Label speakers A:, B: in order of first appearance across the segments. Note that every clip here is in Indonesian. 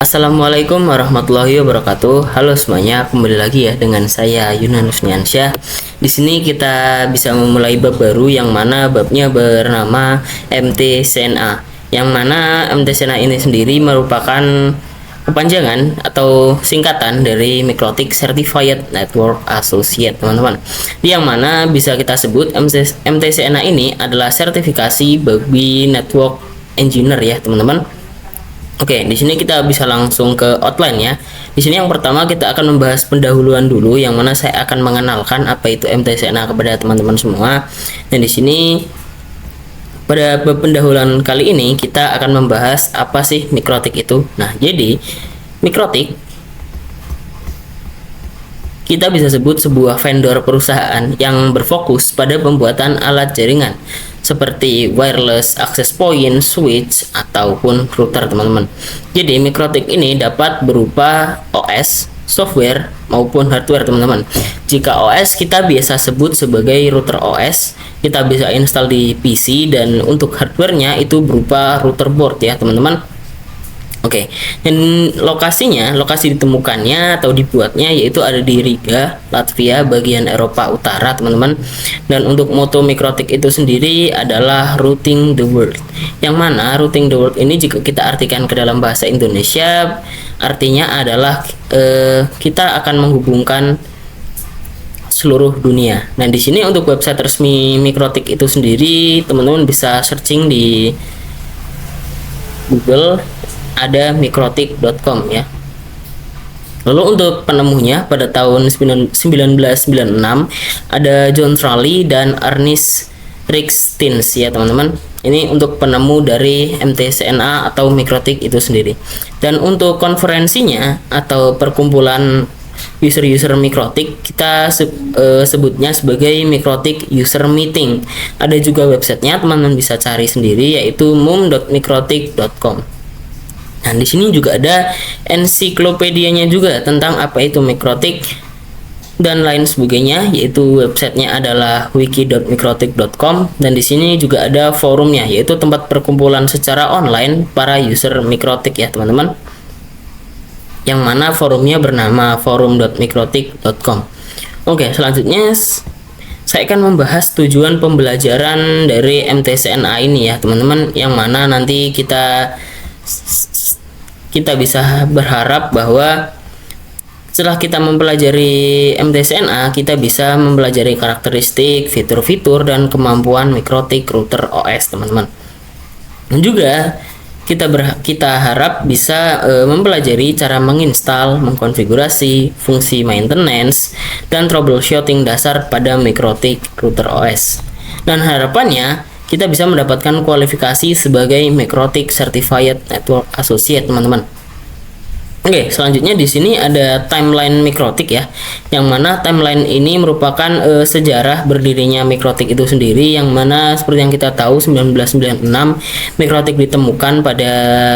A: Assalamualaikum warahmatullahi wabarakatuh. Halo semuanya, kembali lagi ya dengan saya Yunanus Nyansyah. Di sini kita bisa memulai bab baru yang mana babnya bernama MTCNA. Yang mana MTCNA ini sendiri merupakan kepanjangan atau singkatan dari Mikrotik Certified Network Associate, teman-teman. Yang mana bisa kita sebut MTCNA ini adalah sertifikasi bagi network engineer ya, teman-teman. Oke, di sini kita bisa langsung ke outline ya. Di sini yang pertama kita akan membahas pendahuluan dulu, yang mana saya akan mengenalkan apa itu MTCNA kepada teman-teman semua. Dan di sini pada pendahuluan kali ini kita akan membahas apa sih Mikrotik itu. Nah, jadi Mikrotik kita bisa sebut sebuah vendor perusahaan yang berfokus pada pembuatan alat jaringan seperti wireless access point, switch, ataupun router, teman-teman. Jadi Mikrotik ini dapat berupa OS, software, maupun hardware, teman-teman. Jika OS kita biasa sebut sebagai router OS, kita bisa install di PC, dan untuk hardwarenya itu berupa router board ya, teman-teman. Oke, dan lokasi ditemukannya atau dibuatnya yaitu ada di Riga, Latvia, bagian Eropa Utara, teman-teman. Dan untuk moto Mikrotik itu sendiri adalah routing the world. Yang mana routing the world ini jika kita artikan ke dalam bahasa Indonesia, artinya adalah kita akan menghubungkan seluruh dunia. Nah, di sini untuk website resmi Mikrotik itu sendiri, teman-teman bisa searching di Google, ada mikrotik.com ya. Lalu untuk penemunya pada tahun 1996 ada John Trulli dan Ernest Rixtins ya, teman-teman. Ini untuk penemu dari MTCNA atau Mikrotik itu sendiri. Dan untuk konferensinya atau perkumpulan user-user Mikrotik kita sebutnya sebagai Mikrotik User Meeting. Ada juga websitenya, teman-teman bisa cari sendiri, yaitu mum.mikrotik.com. Nah, di sini juga ada ensiklopedianya juga tentang apa itu Mikrotik dan lain sebagainya, yaitu websitenya adalah wiki.mikrotik.com, dan di sini juga ada forumnya, yaitu tempat perkumpulan secara online para user Mikrotik ya, teman-teman. Yang mana forumnya bernama forum.mikrotik.com. Oke, selanjutnya saya akan membahas tujuan pembelajaran dari MTCNA ini ya, teman-teman, yang mana nanti kita bisa berharap bahwa setelah kita mempelajari MTCNA, kita bisa mempelajari karakteristik, fitur-fitur, dan kemampuan Mikrotik router OS, teman-teman. Dan juga kita harap bisa mempelajari cara menginstal, mengkonfigurasi, fungsi maintenance, dan troubleshooting dasar pada Mikrotik router OS. Dan harapannya kita bisa mendapatkan kualifikasi sebagai Mikrotik Certified Network Associate, teman-teman. Oke, selanjutnya di sini ada timeline Mikrotik ya, yang mana timeline ini merupakan sejarah berdirinya Mikrotik itu sendiri, yang mana seperti yang kita tahu 1996 Mikrotik ditemukan pada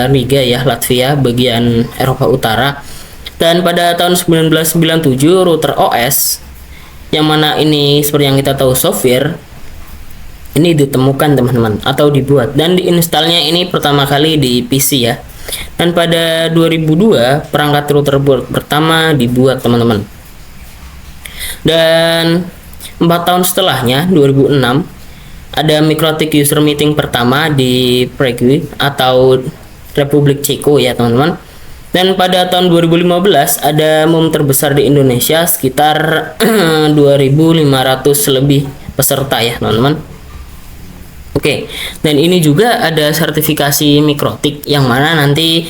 A: Riga ya, Latvia, bagian Eropa Utara. Dan pada tahun 1997 router OS, yang mana ini seperti yang kita tahu software, ini ditemukan, teman-teman, atau dibuat dan diinstalnya ini pertama kali di PC ya. Dan pada 2002 perangkat router board pertama dibuat, teman-teman. Dan 4 tahun setelahnya 2006 ada Mikrotik User Meeting pertama di Prague atau Republik Ceko ya, teman-teman. Dan pada tahun 2015 ada MUM terbesar di Indonesia, sekitar 2.500 lebih peserta ya, teman-teman. Oke, dan ini juga ada sertifikasi Mikrotik, yang mana nanti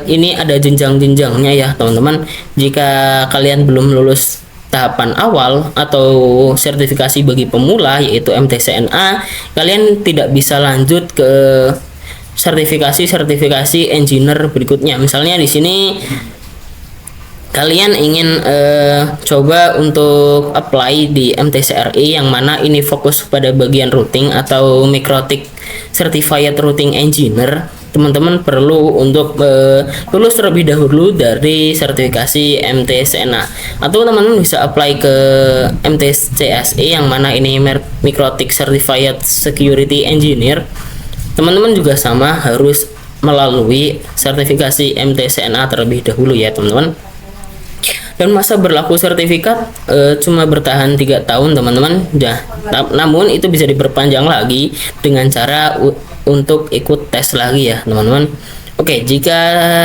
A: ini ada jenjang-jenjangnya ya, teman-teman. Jika kalian belum lulus tahapan awal atau sertifikasi bagi pemula yaitu MTCNA, kalian tidak bisa lanjut ke sertifikasi engineer berikutnya. Misalnya di sini kalian ingin coba untuk apply di MTCRI, yang mana ini fokus pada bagian routing atau Mikrotik Certified Routing Engineer, teman-teman perlu untuk lulus terlebih dahulu dari sertifikasi MTCNA, atau teman-teman bisa apply ke MTCSE, yang mana ini Mikrotik Certified Security Engineer. Teman-teman juga sama harus melalui sertifikasi MTCNA terlebih dahulu ya teman-teman. Dan masa berlaku sertifikat cuma bertahan 3 tahun teman-teman. Namun itu bisa diperpanjang lagi dengan cara untuk ikut tes lagi ya teman-teman. Oke, jika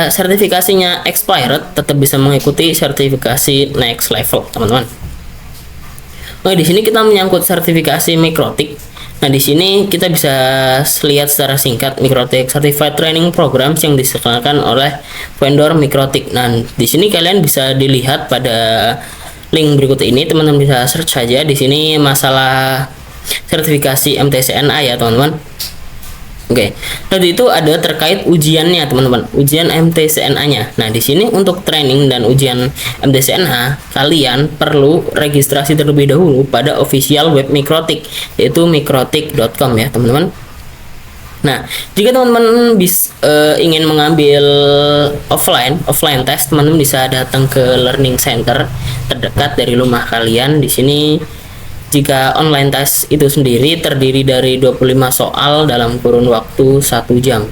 A: sertifikasinya expired tetap bisa mengikuti sertifikasi next level teman-teman. Oke, di sini kita menyangkut sertifikasi Mikrotik. Nah, di sini kita bisa lihat secara singkat Mikrotik Certified Training Programs yang diselenggarakan oleh vendor Mikrotik. Nah, di sini kalian bisa dilihat pada link berikut ini, teman-teman bisa search saja di sini masalah sertifikasi MTCNA ya, teman-teman. Oke, tadi itu ada terkait ujiannya teman-teman, ujian MTCNA-nya. Nah, di sini untuk training dan ujian MTCNA, kalian perlu registrasi terlebih dahulu pada official web Mikrotik, yaitu mikrotik.com ya teman-teman. Nah, jika teman-teman ingin mengambil offline test, teman-teman bisa datang ke learning center terdekat dari rumah kalian. Di sini jika online test itu sendiri terdiri dari 25 soal dalam kurun waktu 1 jam.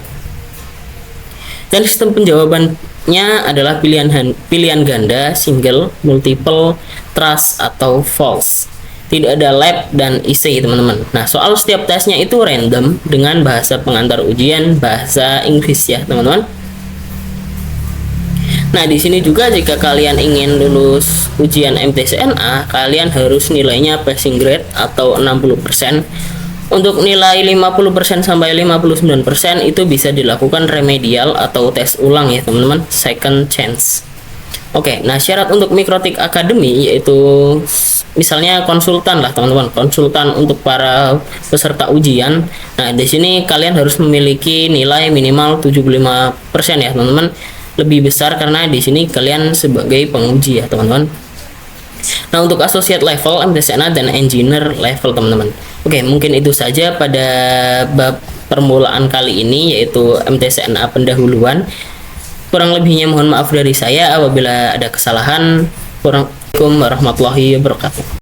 A: Dan sistem penjawabannya adalah pilihan ganda, single, multiple, trust, atau false. Tidak ada lab dan essay teman-teman. Nah, soal setiap tesnya itu random dengan bahasa pengantar ujian bahasa Inggris ya teman-teman. Nah, di sini juga jika kalian ingin lulus ujian MTCNA, kalian harus nilainya passing grade atau 60%. Untuk nilai 50% sampai 59% itu bisa dilakukan remedial atau tes ulang ya, teman-teman, second chance. Oke, nah syarat untuk Mikrotik Academy yaitu misalnya konsultan lah, teman-teman, konsultan untuk para peserta ujian. Nah, di sini kalian harus memiliki nilai minimal 75% ya, teman-teman. Lebih besar karena di sini kalian sebagai penguji ya teman-teman. Nah, untuk associate level, MTCNA dan engineer level teman-teman. Oke, mungkin itu saja pada bab permulaan kali ini yaitu MTCNA pendahuluan. Kurang lebihnya mohon maaf dari saya apabila ada kesalahan. Assalamualaikum warahmatullahi wabarakatuh.